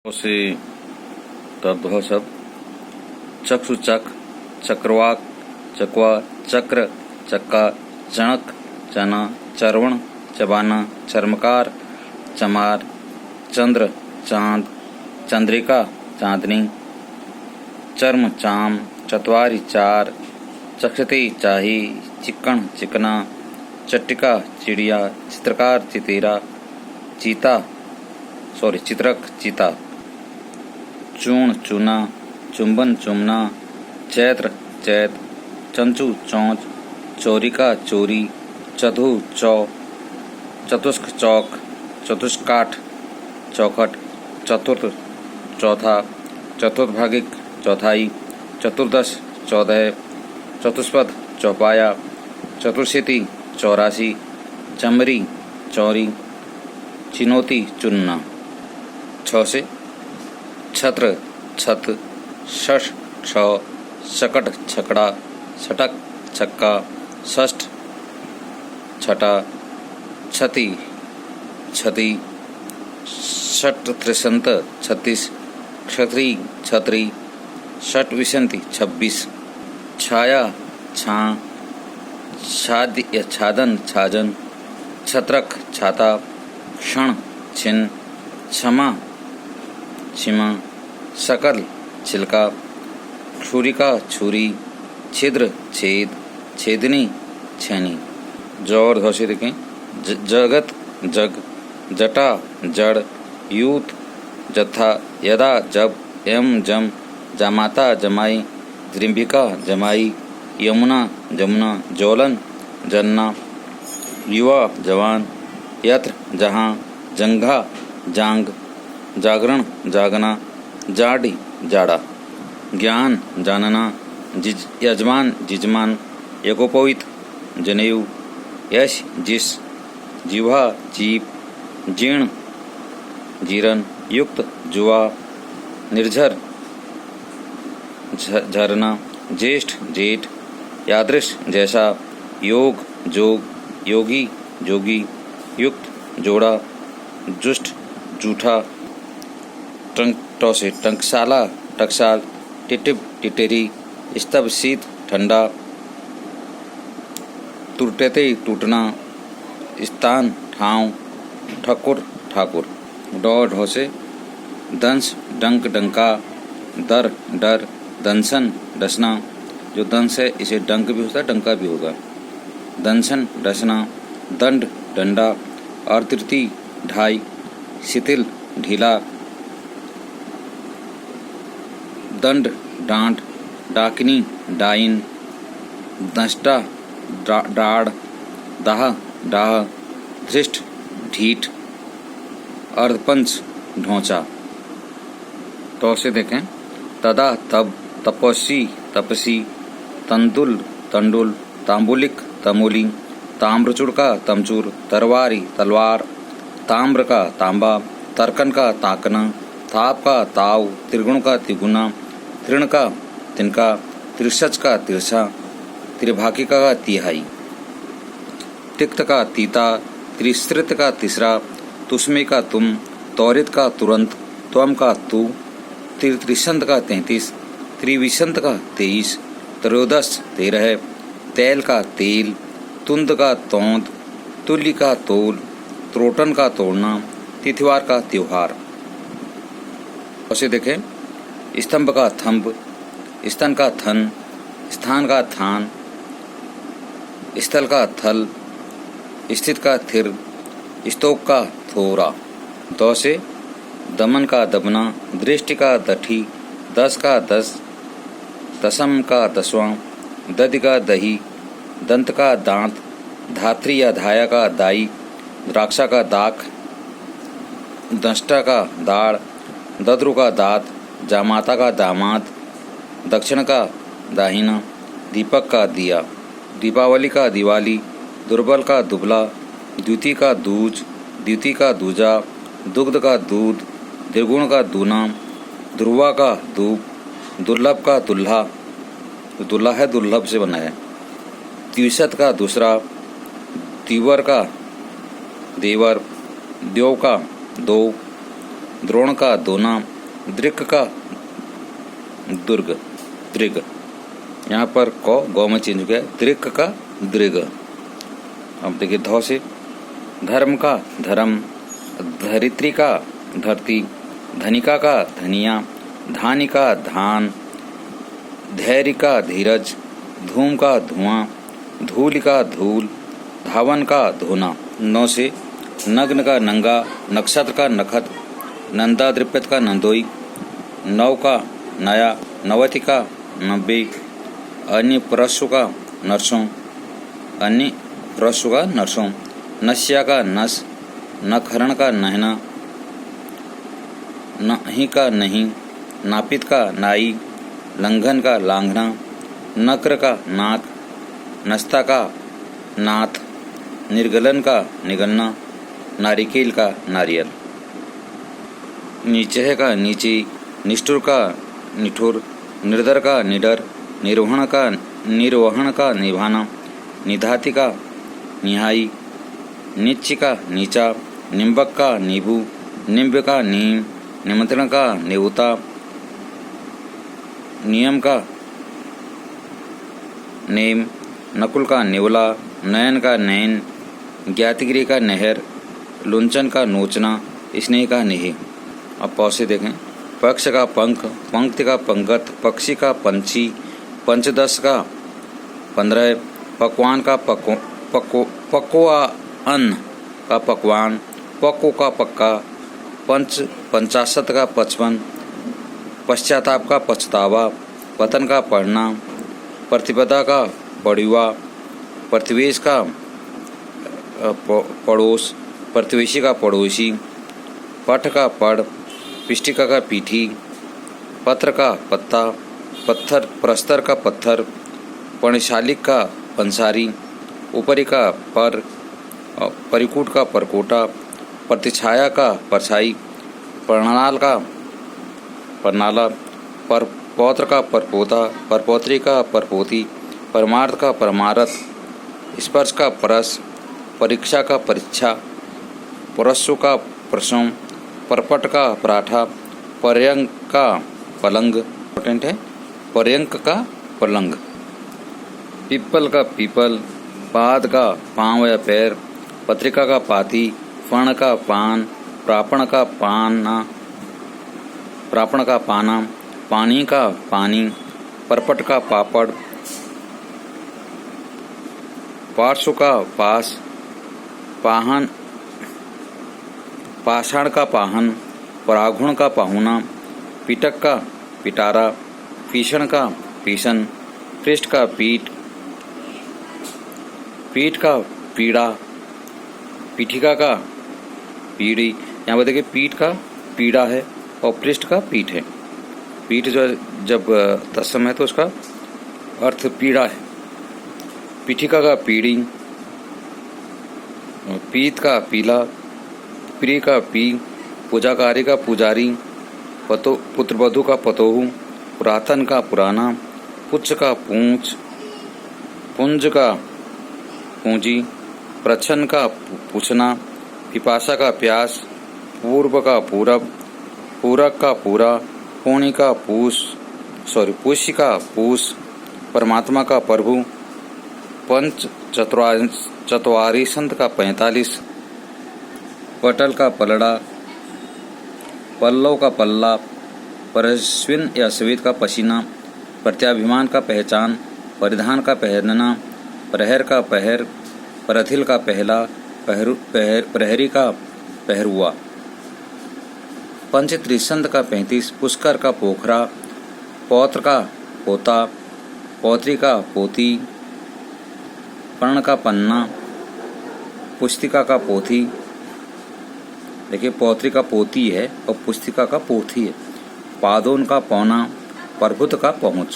से तद्भव शब्द चक्षुचक, चक्रवाक, चकवा, चक्र, चक्का, चणक, चना, चर्वण, चबाना, चर्मकार, चमार, चंद्र, चांद, चंद्रिका, चांदनी, चर्म, चाम, चतवारी, चार, चक्षती, चाही, चिक्कण, चिकना, चट्टिका, चिड़िया, चित्रकार, चितेरा, चित्रक, चीता, चूर्ण, चूना, चुंबन, चुमना, चैत्र, चैत, चंचू, चौंच, चौरिका, चोरी, चतु, चौ, चतुष्क, चौक, चतुष्काठ, चौखट, चतुर्थ, चौथा, चतुर्भागिक, चौथाई, चतुर्दश, 14, चतुष्पद, चौपाया, चतुर्शीति, 84, चमरी, चौरी, चिनौती, चुनना। 6 से छत्र, छत, शश, क्ष, शकट, छकड़ा, छटक, छक्का, षष्ठ, छटा, छति, छति, षट त्रिशंत, 36, क्षत्री, छत्री, षट विशंति, 26, छाया, छां, छाद्य, छादन, छाजन, छत्रक, छाता, क्षण, छिन, क्षमा, छिमा, शकल, छिलका, छुरिका, छुरी, छिद्र, छेद, छेदनी, छेनी। जोर धोषे देखें। जगत, जग, जटा, जड़, यूथ, जत्था, यदा, जब, एम, जम, जामाता, जमाई, जृंभिका, जमाई, यमुना, जमुना, जोलन, जन्ना, युवा, जवान, यत्र, जहाँ, जंघा, जांग, जागरण, जागना, जाडी, जाड़ा, ज्ञान, जानना, यजमान, जिजमान, यज्ञोपवीत, जनेऊ, यश, जिस, जिह्वा, जीप, जीर्ण, जीरन, युक्त, जुआ, निर्झर, झरना, ज्येष्ठ, जेठ, यादृश, जैसा, योग, जोग, योगी, जोगी, युक्त, जोड़ा, जुष्ट, जूठा, टसे, टंकशाला, टकसाल, टिटिब, टिटेरी, स्तब, शीत, ठंडा, टूटते, टूटना, स्थान, ठाव, ठकुर, ठाकुर। ढो से दंश, डंक, डंका, दर, डर, दंशन, डसना। जो दंश है इसे डंक भी होता है, डंका भी होगा। दंशन, डसना, दंड, डंडा, आर्तृति, ढाई, शिथिल, ढीला, दंड, डांट, डाकिनी, डाइन, दंष्टा, डाड़, दाह, डाह, धृष्ट, ढीठ, अर्धपंच, ढोंचा। तो से देखें। तदा, तब, तपस्वी, तपसी, तंदुल, तंडुल, तांबुलिक, तमूली, ताम्रचूड़ का तमचूर, तरवारी, तलवार, ताम्र का तांबा, तर्कन का ताकना, ताप का ताव, त्रिगुण का तिगुना, तृण का तिनका, त्रिशच का तिरछा, त्रिभागी का तिहाई, तिक्त का तीता, त्रिस्तृत का तीसरा, तुष्मे का तुम, तौरित का तुरंत, त्वम का तू, त्रिशंत का 33, त्रिविशंत का 23, त्रयोदश 13, तैल का तेल, तुंद का तौंद, तुल्य का तोल, त्रोटन का तोड़ना, तिथिवार का त्योहार। उसे देखें। स्तंभ का थंब, स्तन का थन, स्थान का थान, स्थल का थल, स्थित का थिर, स्तोक का थोरा। दो से दमन का दबना, दृष्टि का दठी, दस का दस, दशम का दसवां, दधि का दही, दंत का दांत, धात्री या धाया का दाई, द्राक्षा का दाख, दंष्टा का दाढ़, दद्रु का दांत, जामाता का दामाद, दक्षिण का दाहिना, दीपक का दिया, दीपावली का दिवाली, दुर्बल का दुबला, द्युति का दूज, द्युति का दूजा, दुग्ध का दूध, द्विगुण का दूना, ध्रुवा का धूप, दुर्लभ का दुल्हा, दुल्हा है दुर्लभ से बना है, द्विशत का दूसरा, दीवर का देवर, द्यो का दो, द्रोण का दोना, दृक् का दुर्ग दृग। यहाँ पर कौ गौ में चेंज हो गया, दृक् का दृग। अब देखिए धौ से, धर्म का धर्म, धरित्री का धरती, धनिका का धनिया, धानी का धान, धैर्य का धीरज, धूम का धुआं, धूल का धूल, धावन का धोना। नौ से, नग्न का नंगा, नक्षत्र का नखत, नंदा द्रिपत का नंदोई, नव का नया, नवति का 90, अन्य परशु का नरसों, अन्य परशु का नरसों, नस्या का नस, नखरण का नहना, नहीं का नहीं, नापित का नाई, लंघन का लांघना, नक्र का नाक, नस्ता का नाथ, निर्गलन का निगलना, नारिकेल का नारियल। नीचे का नीचे, निष्ठुर का निठुर, निर्दर का निडर, निर्वहन का निभाना, निधाति का निहाई, निच्च का नीचा, निम्बक का नींबू, निम्ब का नीम, निमंत्रण का नेवता, नियम का नेम, नकुल का नेवला, नयन का नैन, ज्ञातिगिरी का नहर, लुंचन का नोचना, स्नेह का नेह। अब पौसे देखें, पक्ष का पंख, पंक्ति का पंगत, पक्षी का पंछी, पंचदश का 15, पकवान का पक्वान का पकवान, पक्को का पक्का, पंचाशत का 55, पश्चाताप का पछतावा, पतन का पढ़ना, प्रतिपदा का पड़ुआ, प्रतिवेश का पड़ोस, प्रतिवेशी का पड़ोसी, पठ का पढ़, पिष्टिका का पीठी, पत्र का पत्ता, पत्थर प्रस्तर का पत्थर, पर्णशालिक का पंसारी, ऊपरी का पर, परिकूट का परकोटा, प्रतिछाया का परछाई, परनाल का परनाला, परपौत्र का परपोता, परपौत्री का परपोती, परमार्थ का परमारथ, स्पर्श का परस, परीक्षा का परीक्षा, परस्सु का प्रसम, परपट का पराठा, पर्यंक का पलंग, इम्पोर्टेंट है, पर्यंक का पलंग, पीपल का पीपल, पाद का पांव या पैर, पत्रिका का पाती, फण का पान, प्रापण का पाना, प्रापण का पाना, पानी का पानी, परपट का पापड़, पार्श्व का पास, पाहन, पाषाण का पाहन, पराघुण का पाहुना, पिटक का पिटारा, पीषण का पीसन, पृष्ठ का पीठ, पीठ का पीड़ा, पीठिका का पीड़ी। यहाँ पर देखिए पीठ का पीड़ा है और पृष्ठ का पीठ है। पीठ जो जब तत्सम है तो उसका अर्थ पीड़ा है। पीठिका का पीड़ी, पीत का पीला, प्रिय का पी, पूजाकारी का पुजारी, पुत्रवधु का पतोहू, पुरातन का पुराना, पुच्छ का पूंछ, पुंज का पूंजी, प्रच्छन्न का पूछना, पिपासा का प्यास, पूर्व का पूरब, पूरक का पूरा, पूर्णी का पुष्य का पूष, परमात्मा का प्रभु, पंच चतवारी संत का 45, पटल का पलड़ा, पल्लव का पल्ला, परश्विन या श्वेत का पसीना, प्रत्याभिमान का पहचान, परिधान का पहनना, प्रहर का पहर, प्रथिल का पहला, प्रहरी का पहरुआ, पंच त्रिसंध का 35, पुष्कर का पोखरा, पौत्र का पोता, पौत्री का पोती, पर्ण का पन्ना, पुस्तिका का पोथी। देखिए पौत्री का पोती है और पुस्तिका का पोथी है। पादोन का पौना, प्रभुत का पहुँच।